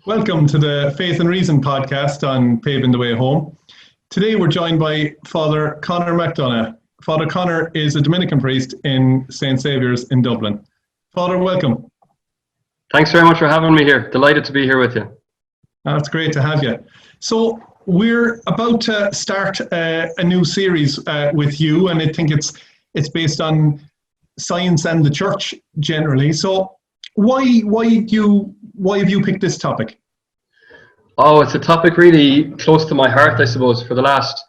Welcome to the Faith and Reason podcast on Paving the Way Home. Today we're joined by Father Conor McDonough. Father Conor is a Dominican priest in St. Saviour's in Dublin. Father, welcome. Thanks very much for having me here. Delighted to be here with you. It's great to have you. So we're about to start a new series with you, and I think it's based on science and the church generally. So why have you picked this topic? Oh, it's a topic really close to my heart, I suppose. For the last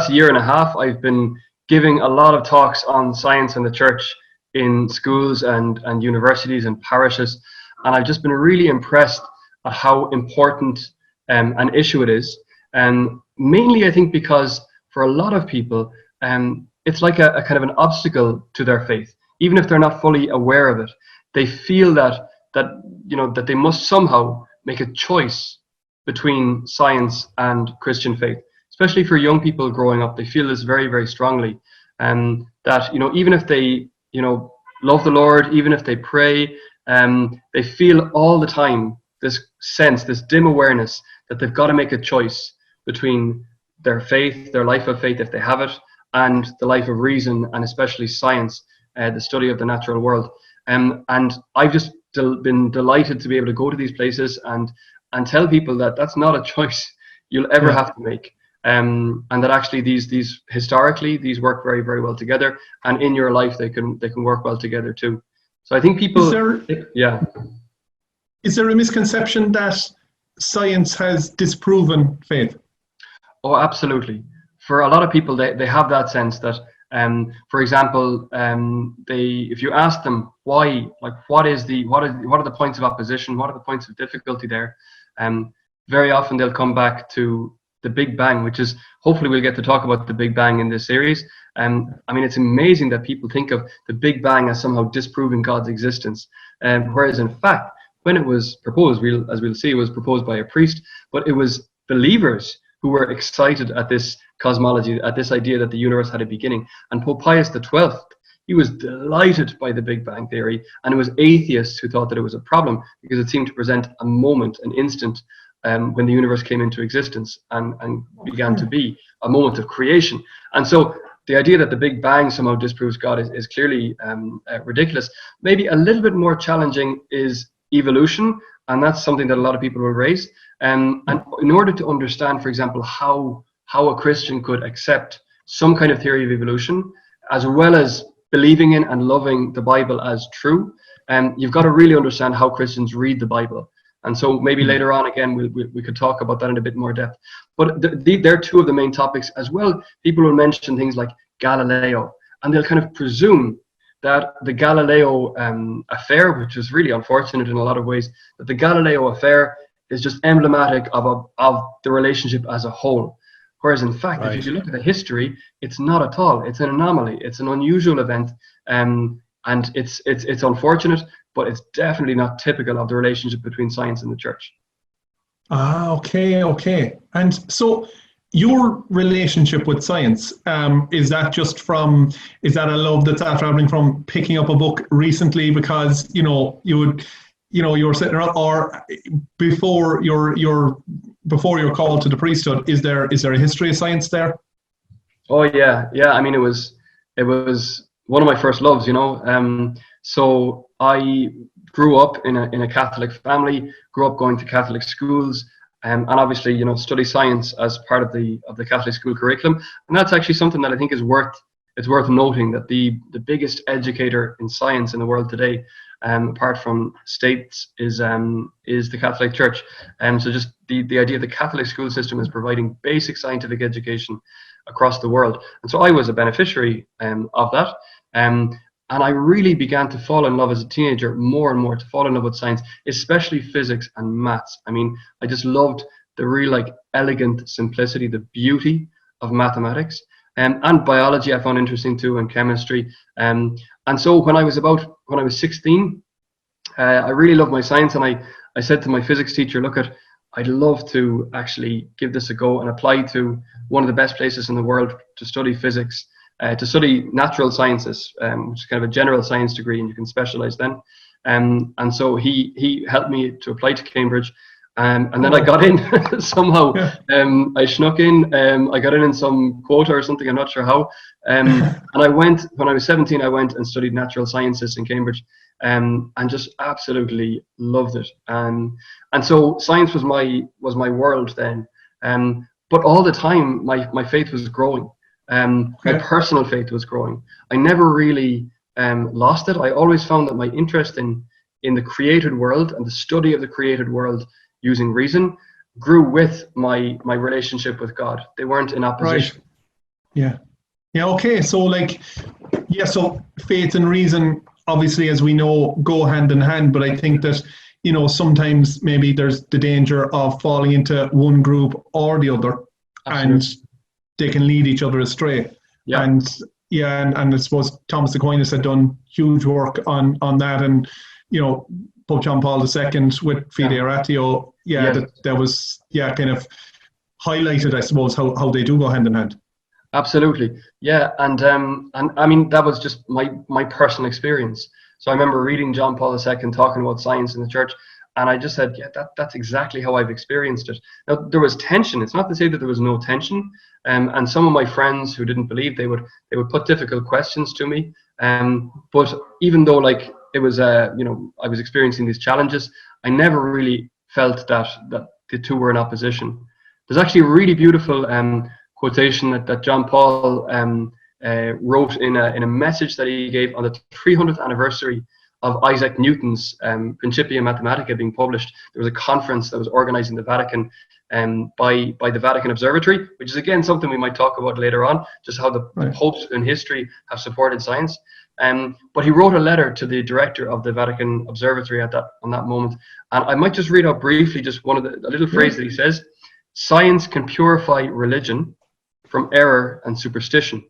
year and a half, I've been giving a lot of talks on science and the church in schools and universities and parishes, and I've just been really impressed at how important an issue it is. And mainly, I think, because for a lot of people, it's like a kind of an obstacle to their faith, even if they're not fully aware of it. They feel that they must somehow make a choice between science and Christian faith. Especially for young people growing up, they feel this very, very strongly. That even if they love the Lord, even if they pray, they feel all the time this sense, this dim awareness that they've got to make a choice between their faith, their life of faith if they have it, and the life of reason, and especially science, the study of the natural world. And I've just been delighted to be able to go to these places and tell people that that's not a choice you'll ever have to make. And that actually these historically these work very, very well together, and in your life they can work well together too. So I think people. Is there a misconception that science has disproven faith? Oh, absolutely. For a lot of people, they have that sense that, for example, if you ask them why, like what are the points of opposition, what are the points of difficulty there, very often they'll come back to the Big Bang, which is, hopefully we'll get to talk about the Big Bang in this series. I mean, it's amazing that people think of the Big Bang as somehow disproving God's existence, whereas in fact, when it was proposed, as we'll see, it was proposed by a priest, but it was believers who were excited at this cosmology, at this idea that the universe had a beginning. And Pope Pius XII, he was delighted by the Big Bang theory, and it was atheists who thought that it was a problem because it seemed to present a moment, an instant, when the universe came into existence and began to be a moment of creation. And so the idea that the Big Bang somehow disproves God is clearly ridiculous. Maybe a little bit more challenging is evolution, and that's something that a lot of people will raise. And in order to understand, for example, how a Christian could accept some kind of theory of evolution, as well as believing in and loving the Bible as true, you've got to really understand how Christians read the Bible. And so maybe later on, again, we could talk about that in a bit more depth. But they're two of the main topics as well. People will mention things like Galileo, and they'll kind of presume that the Galileo affair, which is really unfortunate in a lot of ways, that the Galileo affair is just emblematic of the relationship as a whole. Whereas in fact, if you look at the history, it's not at all. It's an anomaly. It's an unusual event, and it's unfortunate, but it's definitely not typical of the relationship between science and the church. Okay. And so your relationship with science, is that a love that's after happening from picking up a book recently because you were sitting around, or before your call to the priesthood? Is there a history of science there? Oh yeah. I mean, it was one of my first loves, So I grew up in a Catholic family, grew up going to Catholic schools, and obviously, study science as part of the Catholic school curriculum. And that's actually something that I think is worth noting, that the biggest educator in science in the world today, apart from states, is the Catholic Church. So just the idea of the Catholic school system is providing basic scientific education across the world. And so I was a beneficiary of that. And I really began to fall in love as a teenager, more and more to fall in love with science, especially physics and maths. I mean, I just loved the real elegant simplicity, the beauty of mathematics. And biology I found interesting too, and chemistry. And so when I was 16, I really loved my science, and I said to my physics teacher, I'd love to actually give this a go and apply to one of the best places in the world to study physics. To study natural sciences, which is kind of a general science degree, and you can specialize then. And so he helped me to apply to Cambridge. And then I got in somehow. I snuck in. I got in some quota or something. I'm not sure how. And I went when I was 17. I went and studied natural sciences in Cambridge, and just absolutely loved it. And so science was my world then. But all the time, my faith was growing. My personal faith was growing. I never really lost it. I always found that my interest in the created world and the study of the created world using reason grew with my relationship with God. They weren't in opposition. Right. Yeah. Okay. So so faith and reason, obviously, as we know, go hand in hand. But I think that, sometimes maybe there's the danger of falling into one group or the other. Absolutely. And they can lead each other astray. Yeah. And I suppose Thomas Aquinas had done huge work on that. And, Pope John Paul II with Fide Ratio, that was kind of highlighted, I suppose, how they do go hand in hand. Absolutely, yeah, and I mean that was just my personal experience. So I remember reading John Paul II talking about science in the church, and I just said, that's exactly how I've experienced it. Now there was tension. It's not to say that there was no tension, and some of my friends who didn't believe, they would put difficult questions to me, but even though it was I was experiencing these challenges, I never really felt that the two were in opposition. There's actually a really beautiful quotation that John Paul wrote in a message that he gave on the 300th anniversary of Isaac Newton's Principia Mathematica being published. There was a conference that was organized in the Vatican by the Vatican Observatory, which is again something we might talk about later on, just how the popes in history have supported science. But he wrote a letter to the director of the Vatican Observatory on that moment, and I might just read out briefly just a little phrase that he says: "Science can purify religion from error and superstition.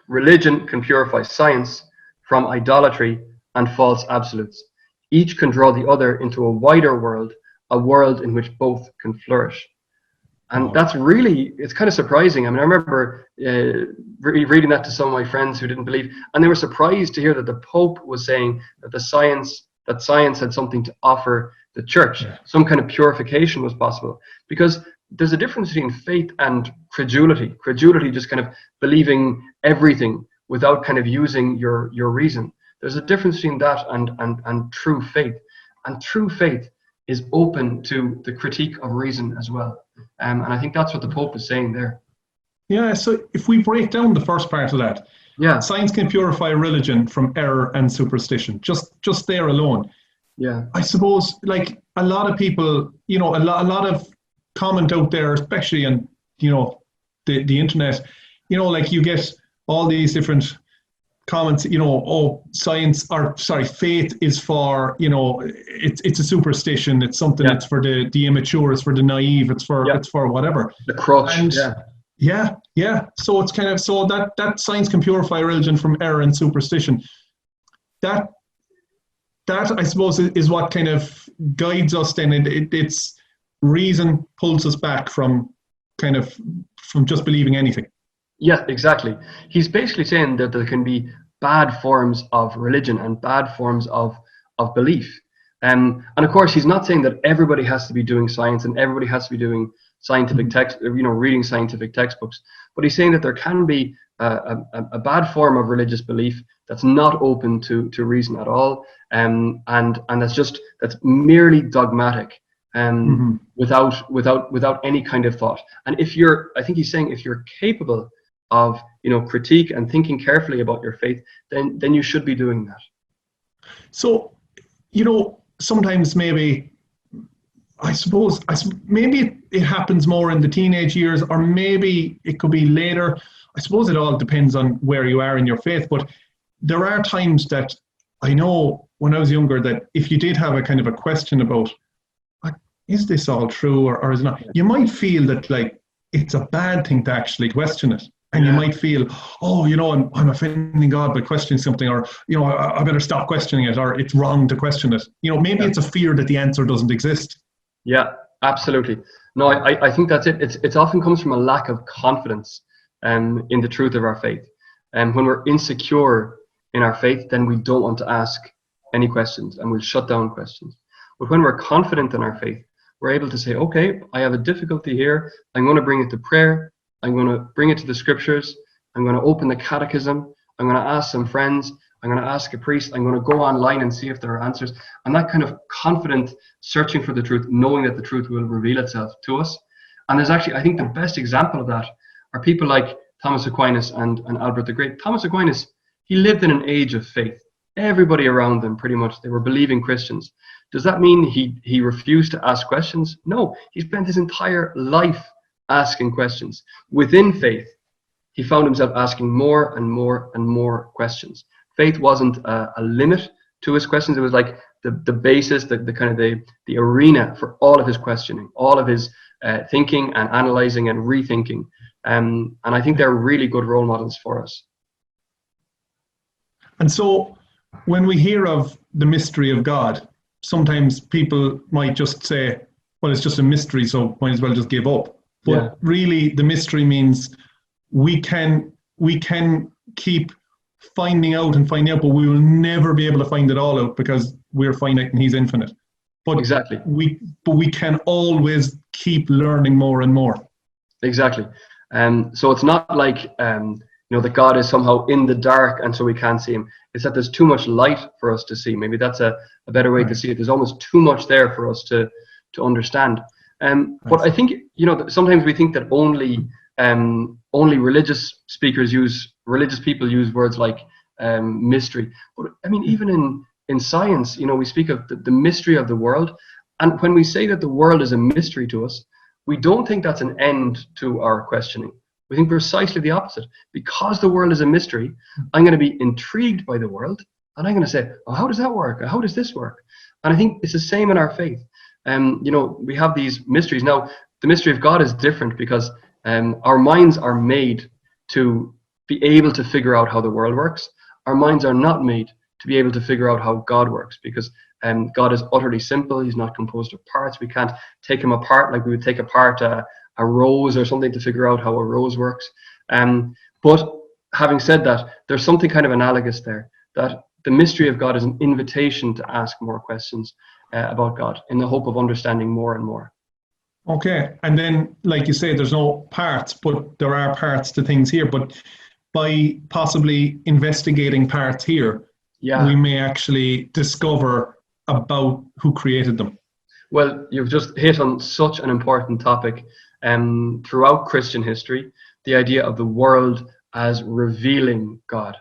Religion can purify science from idolatry and false absolutes. Each can draw the other into a wider world, a world in which both can flourish." And that's really, it's kind of surprising. I mean, I remember reading that to some of my friends who didn't believe, and they were surprised to hear that the Pope was saying that science had something to offer the church. Some kind of purification was possible, because there's a difference between faith and credulity. Credulity, just kind of believing everything without kind of using your reason. There's a difference between that and true faith. And true faith is open to the critique of reason as well. And I think that's what the Pope is saying there. Yeah, so if we break down the first part of that, science can purify religion from error and superstition, just there alone. Yeah. I suppose, a lot of people, a lot of comment out there, especially on, the internet, you get all these different comments, faith is for, it's a superstition, it's something that's for the immature, it's for the naive, it's for whatever. The crutch. And so it's kind of, so that science can purify religion from error and superstition. That I suppose is what kind of guides us then. It's reason pulls us back from just believing anything. Yeah, exactly. He's basically saying that there can be bad forms of religion and bad forms of belief. And of course, he's not saying that everybody has to be doing science and everybody has to be doing scientific text, reading scientific textbooks. But he's saying that there can be a bad form of religious belief that's not open to reason at all, and that's merely dogmatic, without any kind of thought. And I think he's saying if you're capable of critique and thinking carefully about your faith, then you should be doing that. So sometimes maybe I suppose maybe it happens more in the teenage years, or maybe it could be later. I suppose it all depends on where you are in your faith, but there are times that I know when I was younger that if you did have a kind of a question about, is this all true or is it not, you might feel that it's a bad thing to actually question it. And you might feel, I'm offending God by questioning something, or, I better stop questioning it, or it's wrong to question it. Maybe it's a fear that the answer doesn't exist. Yeah, absolutely. No, I think that's it. It often comes from a lack of confidence in the truth of our faith. And when we're insecure in our faith, then we don't want to ask any questions, and we'll shut down questions. But when we're confident in our faith, we're able to say, okay, I have a difficulty here. I'm going to bring it to prayer. I'm going to bring it to the scriptures. I'm going to open the catechism. I'm going to ask some friends. I'm going to ask a priest. I'm going to go online and see if there are answers. And that kind of confident searching for the truth, knowing that the truth will reveal itself to us. And there's actually, I think the best example of that are people like Thomas Aquinas and Albert the Great. Thomas Aquinas, he lived in an age of faith. Everybody around them, pretty much, they were believing Christians. Does that mean he refused to ask questions? No, he spent his entire life asking questions. Within faith, he found himself asking more and more and more questions. Faith wasn't a limit to his questions. It was like the basis, the kind of the arena for all of his questioning, all of his thinking and analyzing and rethinking. And I think they're really good role models for us. And so when we hear of the mystery of God, sometimes people might just say, well, it's just a mystery, so might as well just give up. But really, the mystery means we can keep finding out, but we will never be able to find it all out because we're finite and he's infinite. But exactly. we can always keep learning more and more. Exactly. So it's not like that God is somehow in the dark and so we can't see him. It's that there's too much light for us to see. Maybe that's a better way to see it. There's almost too much there for us to understand. But I think sometimes we think that only religious people use words like mystery. But I mean, even in science, we speak of the mystery of the world. And when we say that the world is a mystery to us, we don't think that's an end to our questioning. We think precisely the opposite. Because the world is a mystery, I'm going to be intrigued by the world, and I'm going to say, oh, how does that work? How does this work? And I think it's the same in our faith. We have these mysteries. Now, the mystery of God is different because our minds are made to be able to figure out how the world works. Our minds are not made to be able to figure out how God works, because God is utterly simple. He's not composed of parts. We can't take him apart like we would take apart a rose or something to figure out how a rose works. But having said that, there's something kind of analogous there, that the mystery of God is an invitation to ask more questions about God in the hope of understanding more and more. Okay, and then, like you say, there's no parts, but there are parts to things here. But by possibly investigating parts here, we may actually discover about who created them. Well, you've just hit on such an important topic. Throughout Christian history, the idea of the world as revealing God.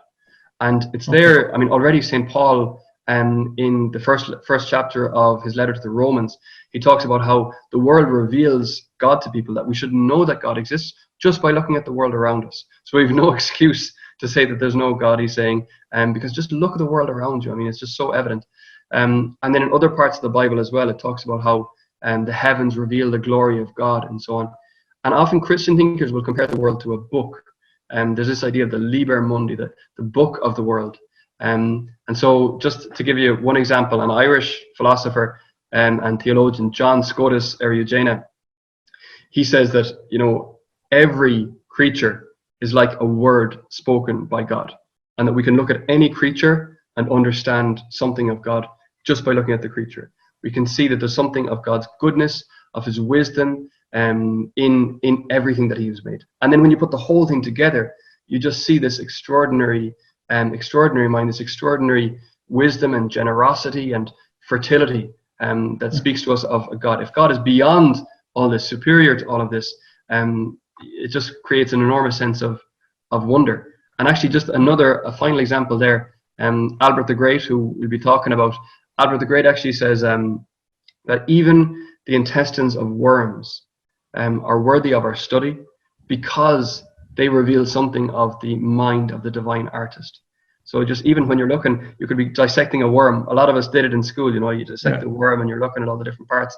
And it's there, I mean, already St. Paul, in the first chapter of his letter to the Romans, he talks about how the world reveals God to people, that we should know that God exists just by looking at the world around us. So we have no excuse to say that there's no God, he's saying, because just look at the world around you. I mean, it's just so evident. And then in other parts of the Bible as well, it talks about how the heavens reveal the glory of God and so on. And often Christian thinkers will compare the world to a book. There's this idea of the Liber Mundi, the book of the world. And so just to give you one example, an Irish philosopher and theologian, John Scotus Eriugena, he says that, every creature is like a word spoken by God, and that we can look at any creature and understand something of God just by looking at the creature. We can see that there's something of God's goodness, of his wisdom, in everything that he has made. And then when you put the whole thing together, you just see this extraordinary mind, this extraordinary wisdom and generosity and fertility that speaks to us of a God. If God is beyond all this, superior to all of this, it just creates an enormous sense of wonder. And actually, just a final example there, Albert the Great, who we'll be talking about, Albert the Great actually says that even the intestines of worms are worthy of our study because they reveal something of the mind of the divine artist. So just even when you're looking, you could be dissecting a worm. A lot of us did it in school, you dissect the worm and you're looking at all the different parts.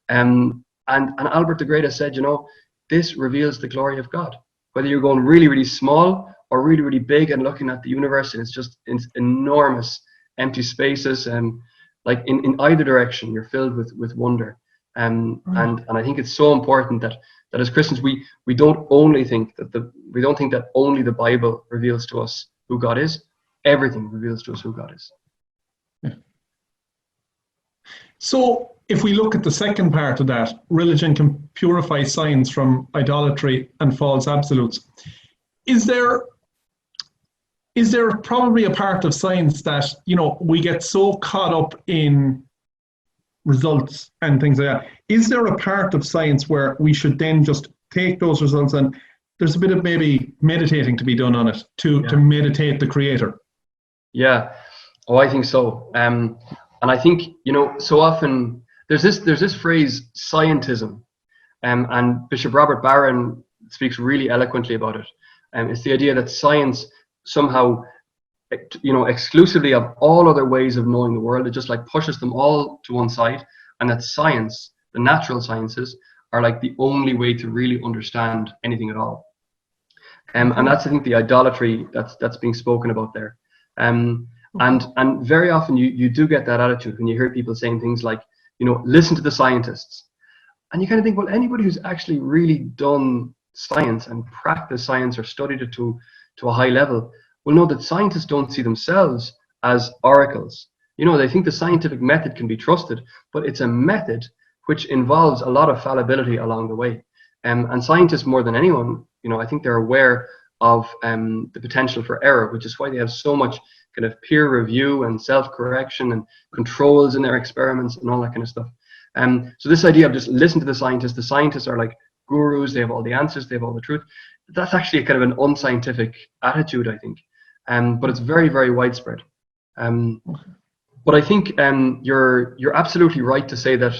And Albert the Great has said, this reveals the glory of God. Whether you're going really, really small or really, really big and looking at the universe, and it's enormous empty spaces, and like in either direction, you're filled with wonder. And I think it's so important that as Christians we don't only think that only the Bible reveals to us who God is. Everything reveals to us who God is. Yeah. So if we look at the second part of that, religion can purify science from idolatry and false absolutes. Is there probably a part of science that, we get so caught up in results and things like that? Is there a part of science where we should then just take those results, and there's a bit of maybe meditating to be done on it to meditate the creator? Yeah. Oh, I think so. And I think, so often there's this phrase, scientism, and Bishop Robert Barron speaks really eloquently about it. It's the idea that science somehow, exclusively of all other ways of knowing the world, it just like pushes them all to one side, and that science, the natural sciences, are like the only way to really understand anything at all. And that's, I think, the idolatry that's being spoken about there. And very often you do get that attitude when you hear people saying things like, listen to the scientists. And you kind of think, well, anybody who's actually really done science and practiced science or studied it to a high level will know that scientists don't see themselves as oracles. They think the scientific method can be trusted, but it's a method which involves a lot of fallibility along the way. And scientists, more than anyone, I think they're aware of the potential for error, which is why they have so much kind of peer review and self-correction and controls in their experiments and all that kind of stuff. So this idea of just listen to the scientists are like gurus, they have all the answers, they have all the truth. That's actually a kind of an unscientific attitude, I think. But it's very, very widespread. But I think you're absolutely right to say that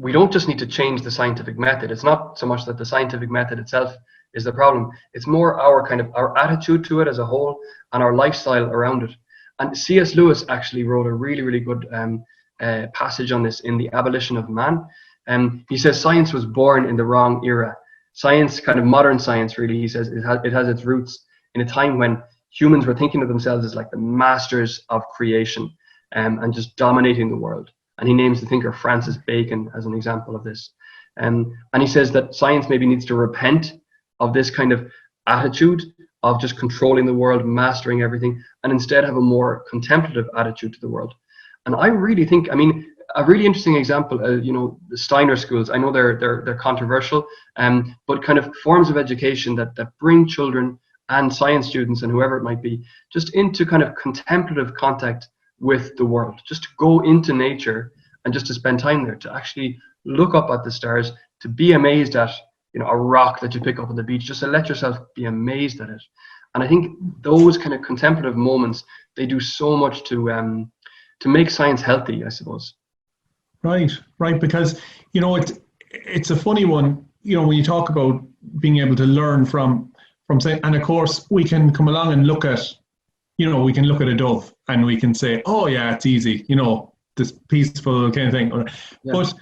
we don't just need to change the scientific method. It's not so much that the scientific method itself is the problem. It's more our attitude to it as a whole and our lifestyle around it. And C.S. Lewis actually wrote a really, really good passage on this in The Abolition of Man. He says science was born in the wrong era. Science, kind of modern science, really, he says, it has its roots in a time when humans were thinking of themselves as like the masters of creation and just dominating the world. And he names the thinker Francis Bacon as an example of this. And he says that science maybe needs to repent of this kind of attitude of just controlling the world, mastering everything, and instead have a more contemplative attitude to the world. And I really think, a really interesting example, the Steiner schools, I know they're controversial, but kind of forms of education that bring children and science students and whoever it might be, just into kind of contemplative contact with the world, just to go into nature and just to spend time there, to actually look up at the stars, to be amazed at a rock that you pick up on the beach, just to let yourself be amazed at it. And I think those kind of contemplative moments, they do so much to make science healthy, I suppose. Right, because it's a funny one, when you talk about being able to learn from say, and of course we can come along and look at we can look at a dove and we can say, oh yeah, it's easy, this peaceful kind of thing. Yeah. But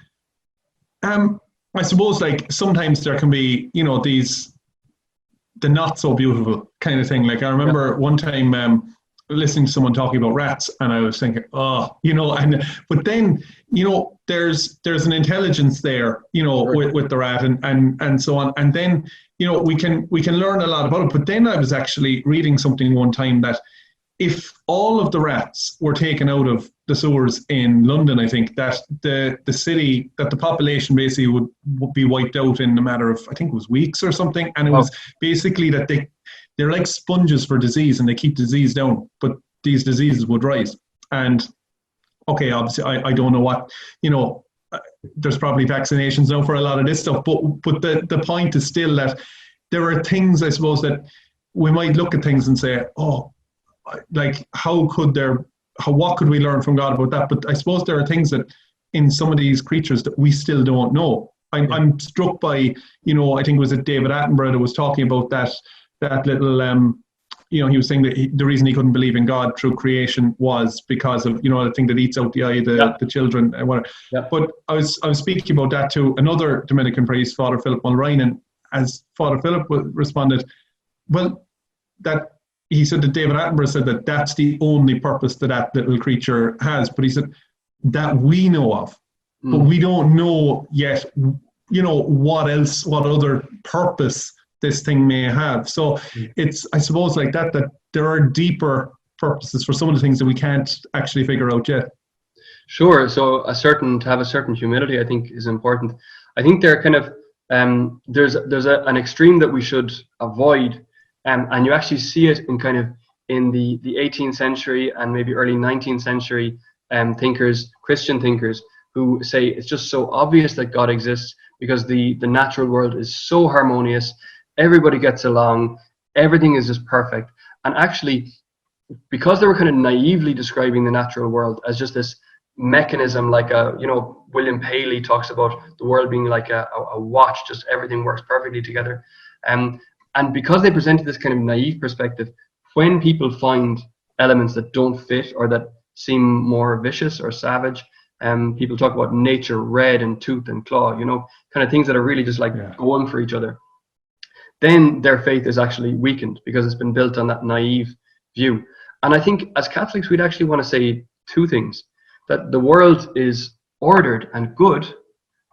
I suppose like sometimes there can be, the not so beautiful kind of thing. Like I remember one time listening to someone talking about rats and I was thinking, but then, there's an intelligence there, with the rat and so on. And then, we can learn a lot about it. But then I was actually reading something one time that if all of the rats were taken out of the sewers in London, I think that the city, that the population basically would be wiped out in a matter of, I think it was weeks or something. And it was basically that they're like sponges for disease and they keep disease down, but these diseases would rise. And okay, obviously I don't know what, there's probably vaccinations now for a lot of this stuff, but the point is still that there are things, I suppose, that we might look at things and say, oh, like what could we learn from God about that? But I suppose there are things that in some of these creatures that we still don't know. I'm struck by, I think it was David Attenborough that was talking about that little, he was saying that the reason he couldn't believe in God through creation was because of, the thing that eats out the eye, the children and whatever. Yeah. But I was speaking about that to another Dominican priest, Father Philip Mulrine, and as Father Philip responded, well, that he said that David Attenborough said that that's the only purpose that little creature has. But he said that we know of, but we don't know yet, what other purpose this thing may have. So it's, I suppose, like that there are deeper purposes for some of the things that we can't actually figure out yet. Sure. So to have a certain humility, I think, is important. I think there are kind of an extreme that we should avoid, and you actually see it in kind of in the 18th century and maybe early 19th century thinkers, Christian thinkers, who say it's just so obvious that God exists because the natural world is so harmonious, everybody gets along, everything is just perfect, and actually, because they were kind of naively describing the natural world as just this mechanism, like William Paley talks about the world being like a watch, just everything works perfectly together. And because they presented this kind of naive perspective, when people find elements that don't fit or that seem more vicious or savage, people talk about nature red and tooth and claw, kind of things that are really just like going for each other. Then their faith is actually weakened because it's been built on that naive view. And I think as Catholics, we'd actually want to say two things: that the world is ordered and good,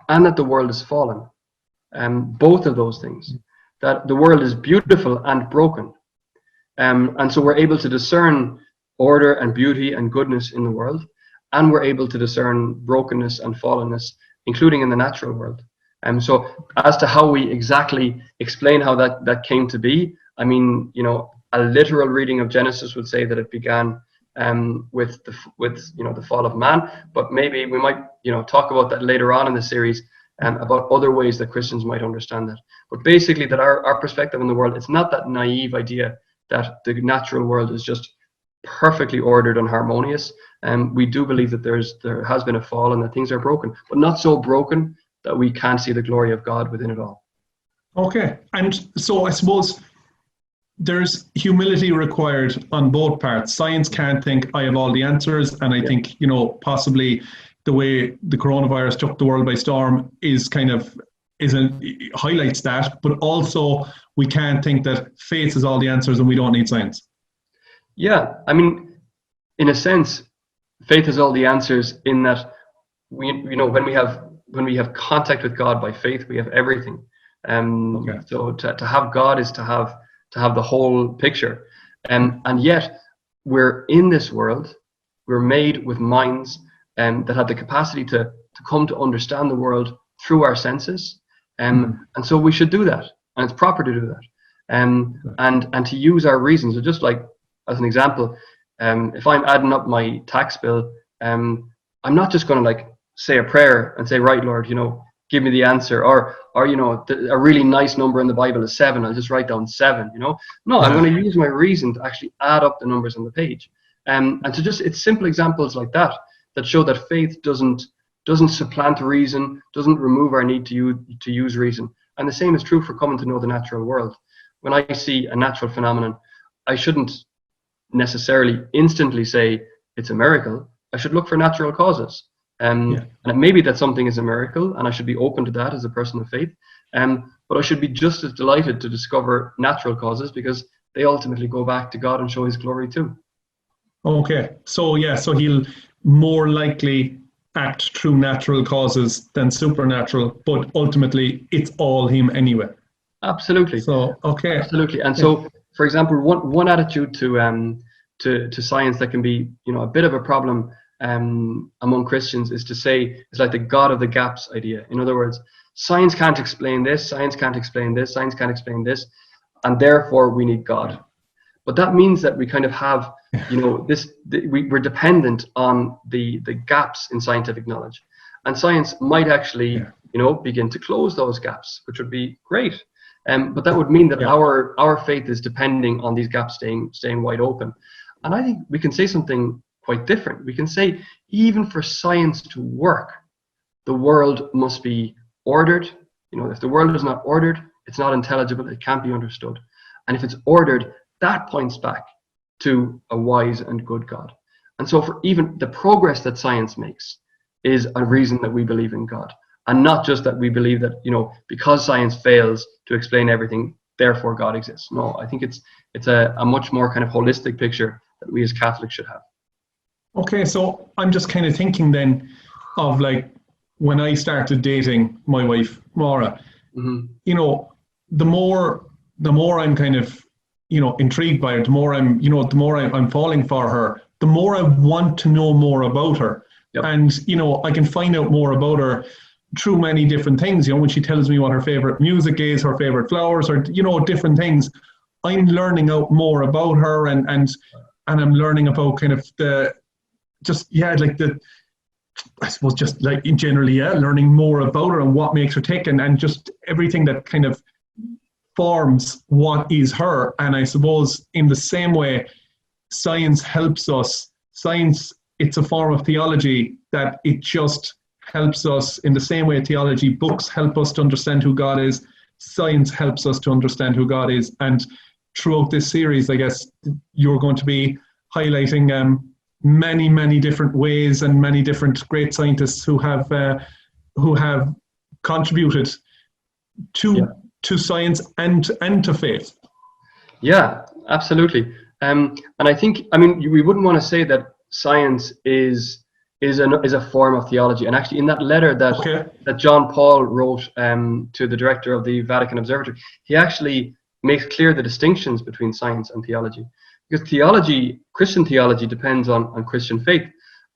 and that the world is fallen. Both of those things. That the world is beautiful and broken. And so we're able to discern order and beauty and goodness in the world, and we're able to discern brokenness and fallenness, including in the natural world. So as to how we exactly explain how that came to be, I mean, a literal reading of Genesis would say that it began with the fall of man, but maybe we might talk about that later on in the series, about other ways that Christians might understand that. But basically, that our perspective on the world, it's not that naive idea that the natural world is just perfectly ordered and harmonious. We do believe that there has been a fall and that things are broken, but not so broken that we can't see the glory of God within it all. Okay, and so I suppose there's humility required on both parts. Science can't think I have all the answers, and I think possibly the way the coronavirus took the world by storm highlights that, but also we can't think that faith is all the answers and we don't need science. Yeah, I mean, in a sense, faith is all the answers in that when we have contact with God by faith, we have everything. So to have God is to have the whole picture, and yet we're in this world. We're made with minds that have the capacity to come to understand the world through our senses, and so we should do that, and it's proper to do that, and to use our reasons. So just like as an example, if I'm adding up my tax bill, I'm not just going to say a prayer and say, right, Lord, give me the answer, or a really nice number in the Bible is 7. I'll just write down 7. No, I'm going to use my reason to actually add up the numbers on the page, and so it's simple examples like that show that faith doesn't supplant reason, doesn't remove our need to use reason. And the same is true for coming to know the natural world. When I see a natural phenomenon, I shouldn't necessarily instantly say it's a miracle. I should look for natural causes. And it may be that something is a miracle, and I should be open to that as a person of faith. But I should be just as delighted to discover natural causes, because they ultimately go back to God and show His glory too. Okay, so He'll more likely act through natural causes than supernatural, but ultimately it's all Him anyway. Absolutely. So absolutely. And so, for example, one attitude to science that can be a bit of a problem among Christians is to say it's like the God of the gaps idea. In other words, science can't explain this, science can't explain this, science can't explain this, and therefore we need God. But that means that we kind of have, we're dependent on the gaps in scientific knowledge, and science might actually, begin to close those gaps, which would be great. But that would mean that our faith is depending on these gaps staying wide open. And I think we can say something quite different. We can say, even for science to work, the world must be ordered. If the world is not ordered, it's not intelligible, it can't be understood. And if it's ordered, that points back to a wise and good God. And so for even the progress that science makes is a reason that we believe in God. And not just that we believe that, because science fails to explain everything, therefore God exists. No, I think it's a much more kind of holistic picture that we as Catholics should have. Okay, so I'm just kind of thinking then of when I started dating my wife, Maura, the more I'm kind of, intrigued by her, the more I'm falling for her, the more I want to know more about her. Yep. And, you know, I can find out more about her through many different things. You know, when she tells me what her favorite music is, her favorite flowers, or, you know, different things, I'm learning out more about her, and I'm learning about kind of the, just, yeah, like the, I suppose just like in generally, yeah, learning more about her and what makes her tick, and just everything that kind of forms what is her. And I suppose in the same way, science helps us. Science, it's a form of theology that it just helps us in the same way theology books help us to understand who God is. Science helps us to understand who God is. And throughout this series, I guess you're going to be highlighting many different ways and many different great scientists who have contributed to science and to faith. Yeah, absolutely. And I think, I mean, we wouldn't want to say that science is a form of theology. And actually, in that letter that John Paul wrote to the director of the Vatican Observatory, he actually makes clear the distinctions between science and theology. Because theology, Christian theology, depends on Christian faith.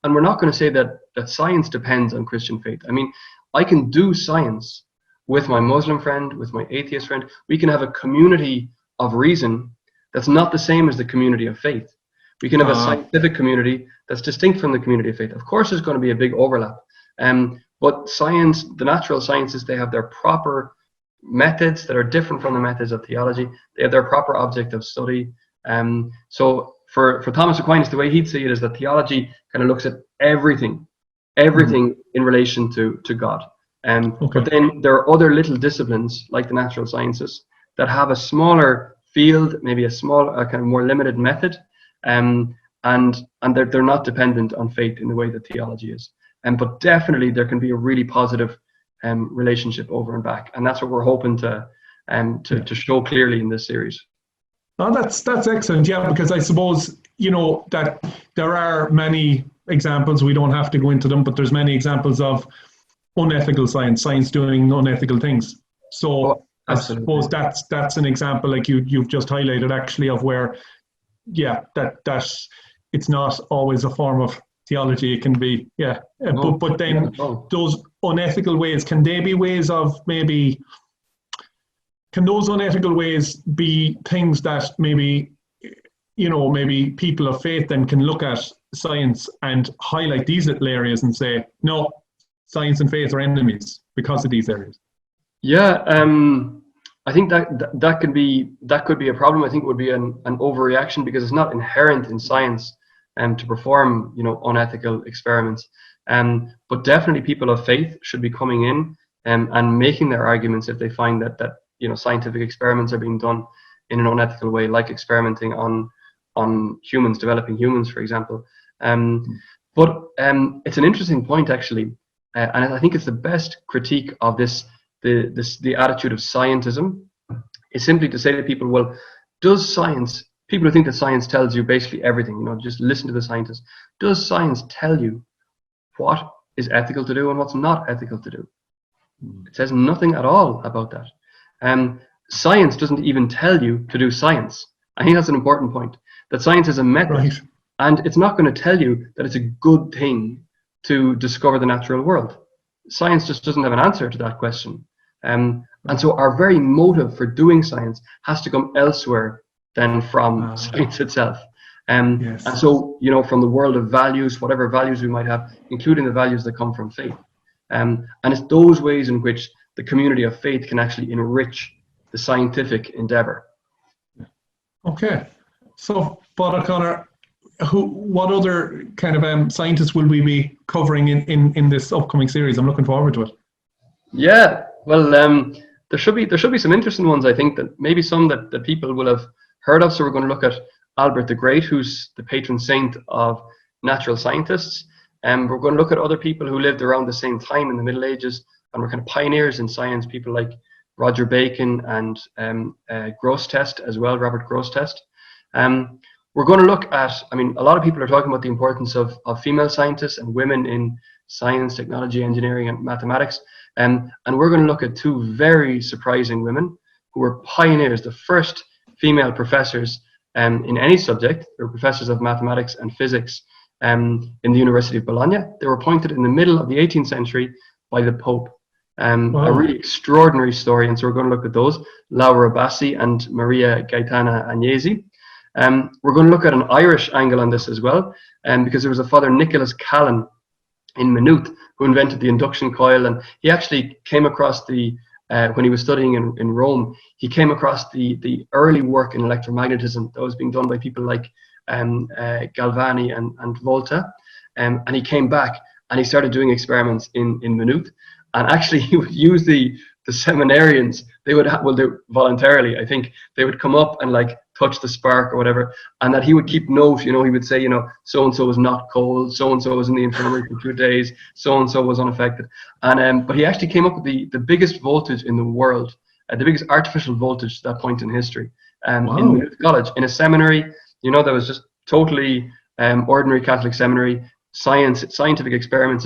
And we're not going to say that science depends on Christian faith. I mean, I can do science with my Muslim friend, with my atheist friend. We can have a community of reason that's not the same as the community of faith. We can have a scientific community that's distinct from the community of faith. Of course, there's going to be a big overlap. But science, the natural sciences, they have their proper methods that are different from the methods of theology. They have their proper object of study. So for Thomas Aquinas, the way he'd see it is that theology kind of looks at everything in relation to God. But then there are other little disciplines like the natural sciences that have a smaller field, maybe a small, kind of more limited method, and they're not dependent on faith in the way that theology is. But definitely there can be a really positive relationship over and back, and that's what we're hoping to show clearly in this series. Oh, that's excellent. Yeah, because I suppose, you know, that there are many examples. We don't have to go into them, but there's many examples of unethical science doing unethical things. So I suppose that's an example, like you've just highlighted, actually, of where, yeah, that it's not always a form of theology. It can be, yeah. But then those unethical ways, can they be ways of maybe? Can those unethical ways be things that maybe, you know, maybe people of faith then can look at science and highlight these little areas and say, no, science and faith are enemies because of these areas? Yeah, I think that could be a problem. I think it would be an overreaction, because it's not inherent in science to perform, you know, unethical experiments. But definitely people of faith should be coming in and making their arguments if they find that you know, scientific experiments are being done in an unethical way, like experimenting on humans, developing humans, for example. But it's an interesting point, actually, and I think it's the best critique of the attitude of scientism is simply to say to people, well, does science, people who think that science tells you basically everything, you know, just listen to the scientists, does science tell you what is ethical to do and what's not ethical to do? It says nothing at all about that. Science doesn't even tell you to do science. I think that's an important point, that science is a method, right, and it's not going to tell you that it's a good thing to discover the natural world. Science just doesn't have an answer to that question. And so our very motive for doing science has to come elsewhere than from science itself. Yes. And so, you know, from the world of values, whatever values we might have, including the values that come from faith. And it's those ways in which the community of faith can actually enrich the scientific endeavor. Okay. So, Father Conor, what other kind of scientists will we be covering in this upcoming series? I'm looking forward to it. Yeah, well, there should be some interesting ones, I think, that maybe some that people will have heard of. So we're going to look at Albert the Great, who's the patron saint of natural scientists. And we're going to look at other people who lived around the same time in the Middle Ages and were kind of pioneers in science, people like Roger Bacon and Grosseteste as well, Robert Grosseteste. We're going to look at, I mean, a lot of people are talking about the importance of female scientists and women in science, technology, engineering, and mathematics. And we're going to look at two very surprising women who were pioneers, the first female professors in any subject. They were professors of mathematics and physics in the University of Bologna. They were appointed in the middle of the 18th century by the Pope. Wow. A really extraordinary story, and so we're going to look at those, Laura Bassi and Maria Gaetana Agnesi. We're going to look at an Irish angle on this as well, because there was a Father Nicholas Callan in Maynooth who invented the induction coil, and he actually came across when he was studying in Rome, he came across the early work in electromagnetism that was being done by people like Galvani and Volta, and he came back and he started doing experiments in Maynooth, and actually he would use the seminarians. They would do voluntarily, I think. They would come up and like touch the spark or whatever, and that he would keep note. He would say, so and so was not cold, so and so was in the infirmary for 2 days, so and so was unaffected, and but he actually came up with the biggest voltage in the world, the biggest artificial voltage to that point in history, Wow. in Maynooth College, in a seminary, that was just totally ordinary Catholic seminary. Scientific experiments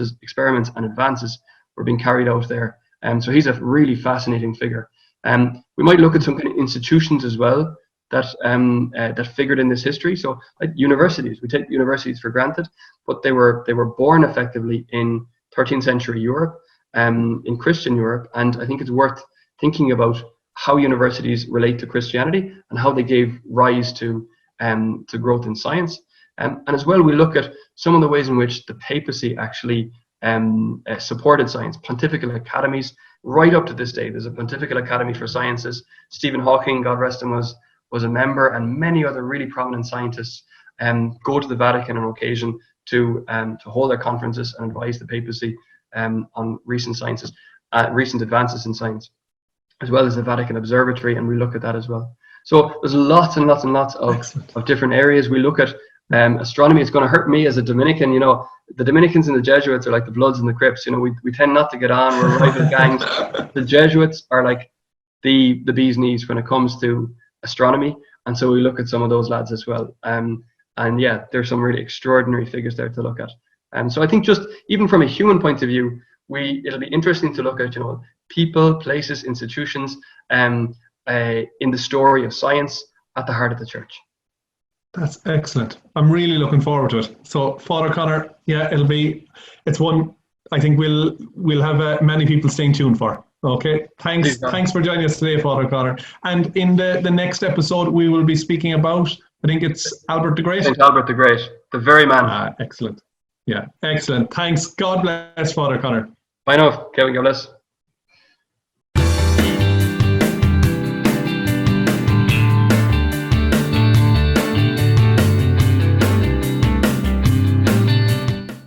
and advances were being carried out there. So he's a really fascinating figure. We might look at some kind of institutions as well that figured in this history. So like universities, we take universities for granted, but they were born effectively in 13th century Europe, in Christian Europe, and I think it's worth thinking about how universities relate to Christianity and how they gave rise to growth in science. And as well, we look at some of the ways in which the papacy actually supported science. Pontifical academies, right up to this day, there's a Pontifical Academy for Sciences. Stephen Hawking, God rest him, was a member, and many other really prominent scientists go to the Vatican on occasion to hold their conferences and advise the papacy on recent advances in science, as well as the Vatican Observatory, and we look at that as well. So there's lots and lots and lots of different areas. We look at astronomy. It's going to hurt me as a Dominican. The Dominicans and the Jesuits are like the Bloods and the Crips. We tend not to get on. We're rival gangs. The Jesuits are like the bee's knees when it comes to astronomy, and so we look at some of those lads as well. And yeah, there's some really extraordinary figures there to look at. So I think just even from a human point of view, it'll be interesting to look at people, places, institutions in the story of science at the heart of the church. That's excellent. I'm really looking forward to it. So, Father Conor, yeah, it's one I think we'll have many people staying tuned for. Okay, thanks for joining us today, Father Conor. And in the next episode, we will be speaking about, I think it's Albert the Great. Saint Albert the Great, the very man. Excellent. Yeah, excellent. Thanks. God bless, Father Conor. Bye now, Kevin. God bless.